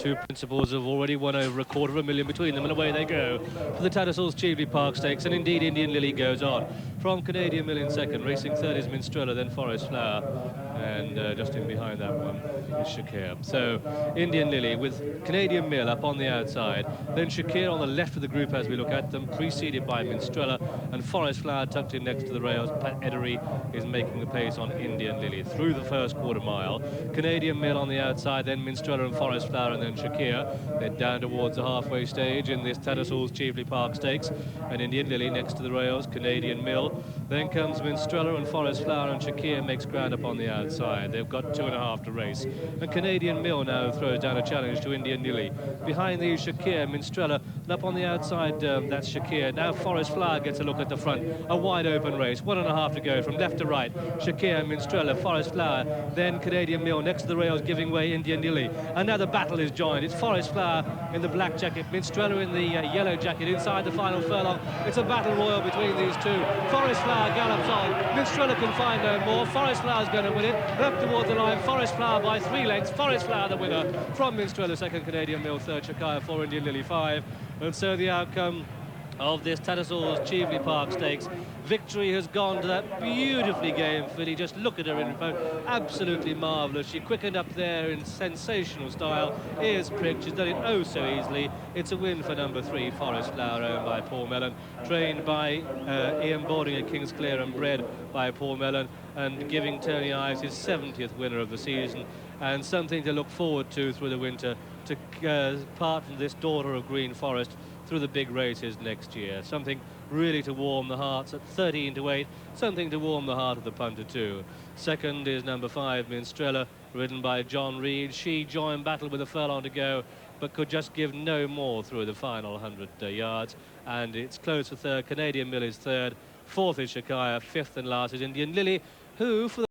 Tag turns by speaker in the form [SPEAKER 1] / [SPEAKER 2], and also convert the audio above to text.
[SPEAKER 1] Two principals have already won over $250,000 between them, and away they go for the Tattersalls Cheveley Park Stakes. And indeed, Indian Lily goes on. From Canadian Mill in second, racing third is Minstrella, then Forest Flower, and just in behind that one is Shakir. So Indian Lily with Canadian Mill up on the outside, then Shakir on the left of the group as we look at them, preceded by Minstrella, and Forest Flower tucked in next to the rails. Pat Edery is making the pace on Indian Lily through the first quarter mile. Canadian Mill on the outside, then Minstrella and Forest Flower, and then Shakir. They're down towards the halfway stage in this Tattersalls Cheveley Park Stakes, and Indian Lily next to the rails, Canadian Mill. Then comes Minstrella and Forest Flower, and Shakir makes ground up on the outside. They've got 2.5 to race, and Canadian Mill now throws down a challenge to Indian Lily. Behind these, Shakir, Minstrella, and up on the outside, that's Shakir. Now Forest Flower gets a look at the front. A wide open race, 1.5 to go from left to right. Shakir, Minstrella, Forest Flower, then Canadian Mill next to the rails, giving way Indian Lily. And now the battle is joined. It's Forest Flower in the black jacket, Minstrella in the yellow jacket inside the final furlong. It's a battle royal between these two. Forest Flower gallops on. Minstrella can find no more. Forest Flower's going to win it. Up towards the line, Forest Flower by 3 lengths. Forest Flower the winner. From Minstrella second, Canadian Mill third, Shakir 4, Indian Lily 5. And so the outcome of this Tattersalls Cheveley Park Stakes. Victory has gone to that beautifully game filly. Just look at her in front, absolutely marvellous. She quickened up there in sensational style. Ears pricked, she's done it oh so easily. It's a win for number 3, Forest Flower, owned by Paul Mellon, trained by Ian Boarding at Kingsclear and bred by Paul Mellon, and giving Tony Ives his 70th winner of the season, and something to look forward to through the winter, to part from this daughter of Green Forest through the big races next year. Something really to warm the hearts at 13 to 8, something to warm the heart of the punter too. Second is number 5, Minstrella, ridden by John Reed. She joined battle with a furlong to go, but could just give no more through the final 100 yards. And it's close for third. Canadian Mill is third. Fourth is Shakir. Fifth and last is Indian Lily, who for the